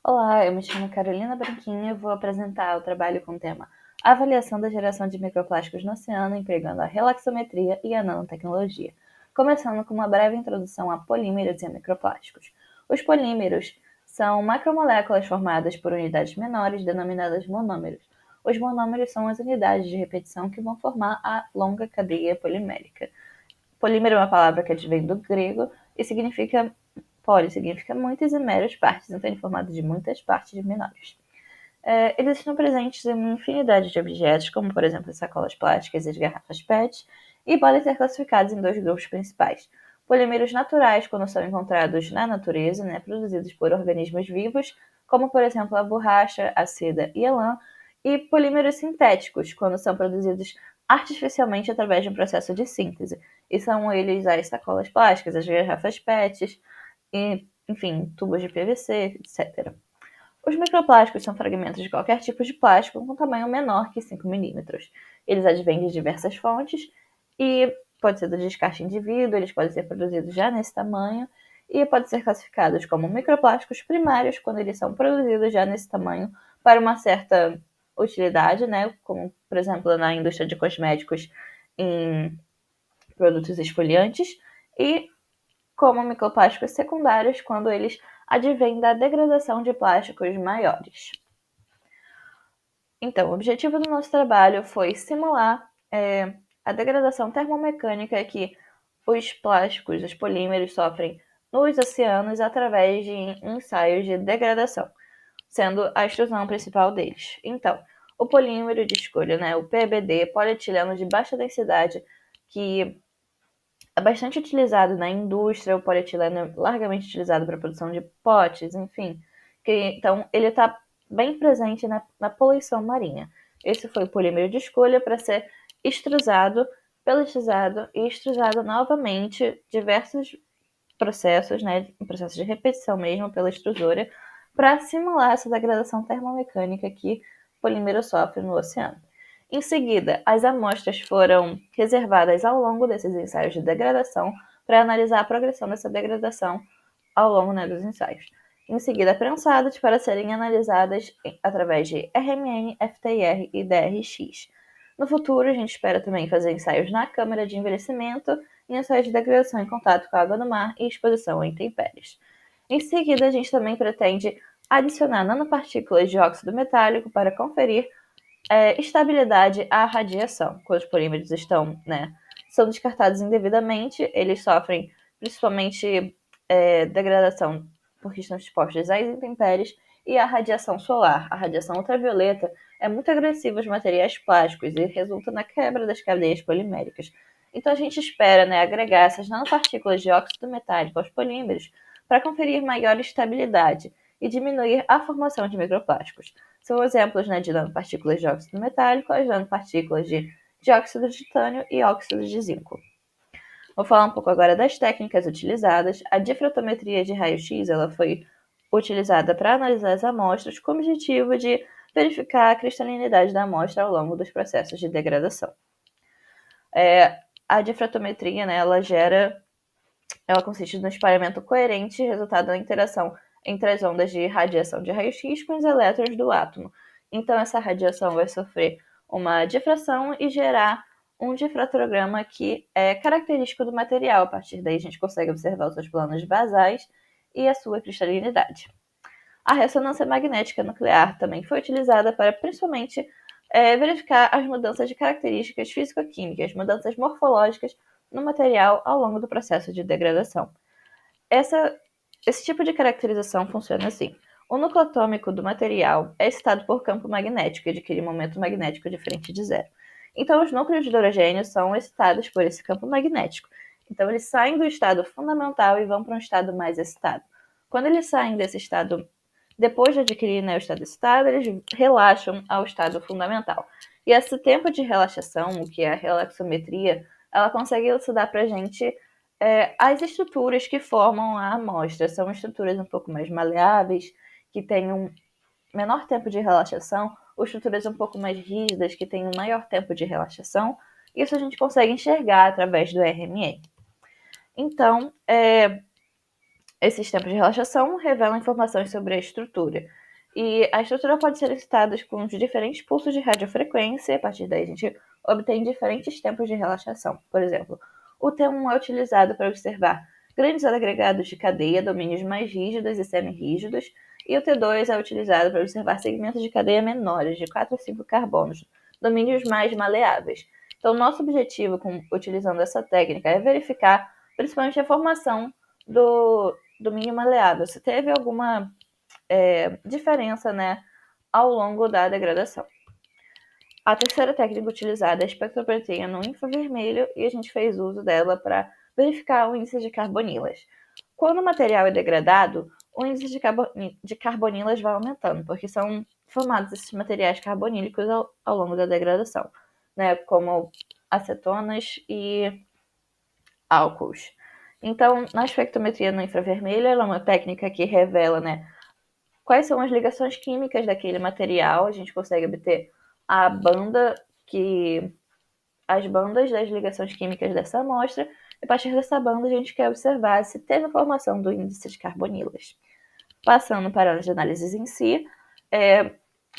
Olá, eu me chamo Carolina Branquinho e vou apresentar o trabalho com o tema Avaliação da geração de microplásticos no oceano empregando a relaxometria e a nanotecnologia, começando com uma breve introdução a polímeros e a microplásticos. Os polímeros são macromoléculas formadas por unidades menores denominadas monômeros. Os monômeros são as unidades de repetição que vão formar a longa cadeia polimérica. Polímero é uma palavra que advém do grego e significa poli significa muitas e meros partes, então ele é formado de muitas partes menores. Eles estão presentes em uma infinidade de objetos, como por exemplo as sacolas plásticas e as garrafas PET, e podem ser classificados em dois grupos principais. Polímeros naturais, quando são encontrados na natureza, produzidos por organismos vivos, como por exemplo a borracha, a seda e a lã, e polímeros sintéticos, quando são produzidos artificialmente através de um processo de síntese. E são eles as sacolas plásticas, as garrafas PET, e, enfim, tubos de PVC, etc. Os microplásticos são fragmentos de qualquer tipo de plástico com tamanho menor que 5 milímetros. Eles advêm de diversas fontes e pode ser do descarte indivíduo, eles podem ser produzidos já nesse tamanho e podem ser classificados como microplásticos primários quando eles são produzidos já nesse tamanho para uma certa utilidade, como por exemplo na indústria de cosméticos em produtos esfoliantes, e como microplásticos secundários quando eles advêm da degradação de plásticos maiores. Então, o objetivo do nosso trabalho foi simular a degradação termomecânica que os plásticos, os polímeros, sofrem nos oceanos através de ensaios de degradação, sendo a extrusão principal deles. Então, o polímero de escolha, o PBD, polietileno de baixa densidade, que é bastante utilizado na indústria, o polietileno é largamente utilizado para a produção de potes, enfim. Então, ele está bem presente na poluição marinha. Esse foi o polímero de escolha para ser extrusado, pelletizado e extrusado novamente, diversos processos, processos de repetição mesmo pela extrusora, para simular essa degradação termomecânica que o polímero sofre no oceano. Em seguida, as amostras foram reservadas ao longo desses ensaios de degradação para analisar a progressão dessa degradação ao longo dos ensaios. Em seguida, prensadas para serem analisadas através de RMN, FTIR e DRX. No futuro, a gente espera também fazer ensaios na câmara de envelhecimento e ensaios de degradação em contato com a água do mar e exposição a intempéries. Em seguida, a gente também pretende adicionar nanopartículas de óxido metálico para conferir estabilidade à radiação. Quando os polímeros são descartados indevidamente, eles sofrem principalmente degradação porque estão expostos às intempéries e à radiação solar. A radiação ultravioleta é muito agressiva aos materiais plásticos e resulta na quebra das cadeias poliméricas. Então a gente espera agregar essas nanopartículas de óxido metálico aos polímeros para conferir maior estabilidade e diminuir a formação de microplásticos. São exemplos de nanopartículas de óxido metálico, as nanopartículas de dióxido de titânio e óxido de zinco. Vou falar um pouco agora das técnicas utilizadas. A difratometria de raio-x foi utilizada para analisar as amostras com o objetivo de verificar a cristalinidade da amostra ao longo dos processos de degradação. A difratometria, ela consiste no espalhamento coerente resultado da interação entre as ondas de radiação de raio-x com os elétrons do átomo. Então, essa radiação vai sofrer uma difração e gerar um difratograma que é característico do material. A partir daí, a gente consegue observar os seus planos basais e a sua cristalinidade. A ressonância magnética nuclear também foi utilizada para, principalmente, verificar as mudanças de características físico-químicas, mudanças morfológicas no material ao longo do processo de degradação. Esse tipo de caracterização funciona assim. O núcleo atômico do material é excitado por campo magnético e adquire momento magnético diferente de zero. Então, os núcleos de hidrogênio são excitados por esse campo magnético. Então, eles saem do estado fundamental e vão para um estado mais excitado. Quando eles saem desse estado, depois de adquirir o estado excitado, eles relaxam ao estado fundamental. E esse tempo de relaxação, o que é a relaxometria, ela consegue elucidar para a gente as estruturas que formam a amostra. São estruturas um pouco mais maleáveis, que têm um menor tempo de relaxação, ou estruturas um pouco mais rígidas, que têm um maior tempo de relaxação. Isso a gente consegue enxergar através do RMN. Então, Esses tempos de relaxação revelam informações sobre a estrutura. E a estrutura pode ser excitada com os diferentes pulsos de radiofrequência, a partir daí a gente obtém diferentes tempos de relaxação. Por exemplo, o T1 é utilizado para observar grandes agregados de cadeia, domínios mais rígidos e semi-rígidos, e o T2 é utilizado para observar segmentos de cadeia menores, de 4 a 5 carbonos, domínios mais maleáveis. Então, nosso objetivo utilizando essa técnica é verificar principalmente a formação do domínio maleável, se teve alguma diferença, né, ao longo da degradação. A terceira técnica utilizada é a espectrometria no infravermelho e a gente fez uso dela para verificar o índice de carbonilas. Quando o material é degradado, o índice de carbonilas vai aumentando, porque são formados esses materiais carbonílicos ao longo da degradação, né, como acetonas e álcools. Então, na espectrometria no infravermelho, ela é uma técnica que revela, né, quais são as ligações químicas daquele material. A gente consegue obter as bandas das ligações químicas dessa amostra, e a partir dessa banda a gente quer observar se teve a formação do índice de carbonilas. Passando para as análises em si,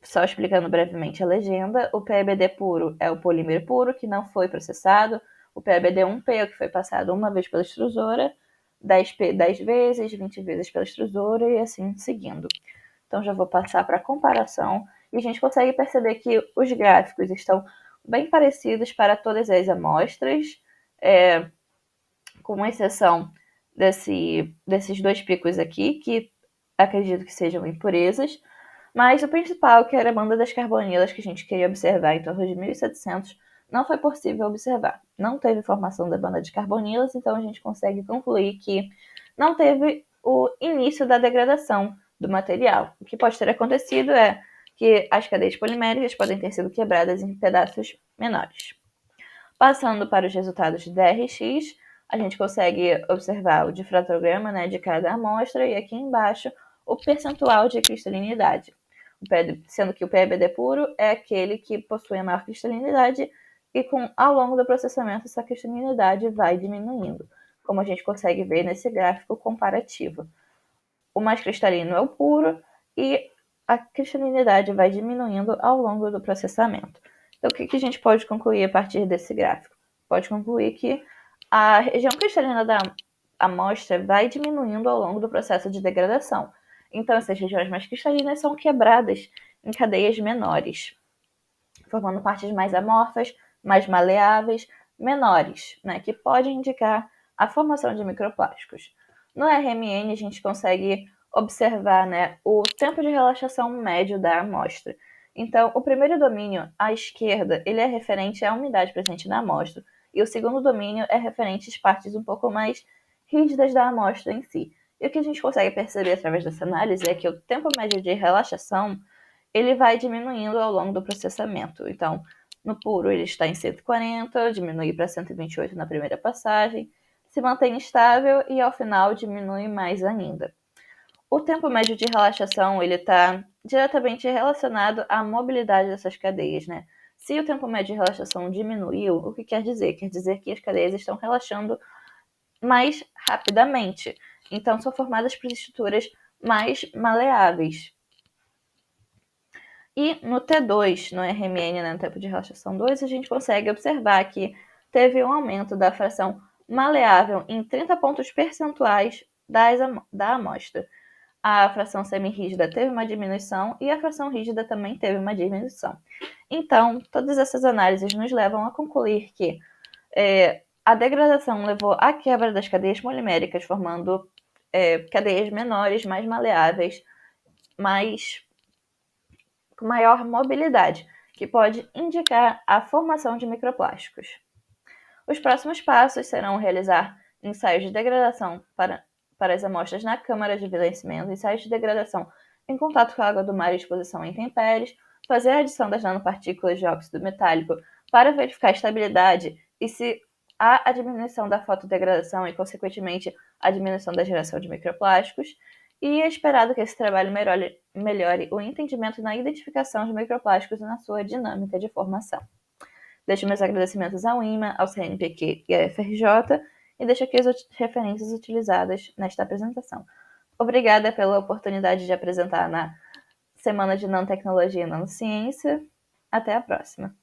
só explicando brevemente a legenda, o PEBD puro é o polímero puro que não foi processado, o PEBD1P é o que foi passado uma vez pela extrusora, 10P 10 vezes, 20 vezes pela extrusora e assim seguindo. Então já vou passar para a comparação e a gente consegue perceber que os gráficos estão bem parecidos para todas as amostras, com exceção desses dois picos aqui, que acredito que sejam impurezas, mas o principal, que era a banda das carbonilas que a gente queria observar em torno de 1700, não foi possível observar. Não teve formação da banda de carbonilas, então a gente consegue concluir que não teve o início da degradação do material. O que pode ter acontecido é que as cadeias poliméricas podem ter sido quebradas em pedaços menores. Passando para os resultados de DRX, a gente consegue observar o difratograma, né, de cada amostra e aqui embaixo o percentual de cristalinidade. Sendo que o PEBD puro é aquele que possui a maior cristalinidade e ao longo do processamento essa cristalinidade vai diminuindo, como a gente consegue ver nesse gráfico comparativo. O mais cristalino é o puro e a cristalinidade vai diminuindo ao longo do processamento. Então, o que a gente pode concluir a partir desse gráfico? Pode concluir que a região cristalina da amostra vai diminuindo ao longo do processo de degradação. Então, essas regiões mais cristalinas são quebradas em cadeias menores, formando partes mais amorfas, mais maleáveis, menores, né, que podem indicar a formação de microplásticos. No RMN, a gente consegue observar, né, o tempo de relaxação médio da amostra. Então, o primeiro domínio, à esquerda, ele é referente à umidade presente na amostra, e o segundo domínio é referente às partes um pouco mais rígidas da amostra em si. E o que a gente consegue perceber através dessa análise é que o tempo médio de relaxação ele vai diminuindo ao longo do processamento. Então, no puro ele está em 140, diminui para 128 na primeira passagem, se mantém estável e ao final diminui mais ainda. O tempo médio de relaxação ele está diretamente relacionado à mobilidade dessas cadeias, né? Se o tempo médio de relaxação diminuiu, o que quer dizer? Quer dizer que as cadeias estão relaxando mais rapidamente. Então, são formadas por estruturas mais maleáveis. E no T2, no RMN, né, no tempo de relaxação 2, a gente consegue observar que teve um aumento da fração maleável em 30 pontos percentuais da amostra. A fração semirrígida teve uma diminuição e a fração rígida também teve uma diminuição. Então, todas essas análises nos levam a concluir que a degradação levou à quebra das cadeias poliméricas, formando cadeias menores, mais maleáveis, com maior mobilidade, que pode indicar a formação de microplásticos. Os próximos passos serão realizar ensaios de degradação para as amostras na câmara de vencimento, ensaios de degradação em contato com a água do mar e exposição em intempéries, fazer a adição das nanopartículas de óxido metálico para verificar a estabilidade e se há a diminuição da fotodegradação e, consequentemente, a diminuição da geração de microplásticos, e é esperado que esse trabalho melhore o entendimento na identificação de microplásticos e na sua dinâmica de formação. Deixo meus agradecimentos ao INMA, ao CNPq e à FRJ, e deixo aqui as referências utilizadas nesta apresentação. Obrigada pela oportunidade de apresentar na Semana de Nanotecnologia e Nanociência. Até a próxima!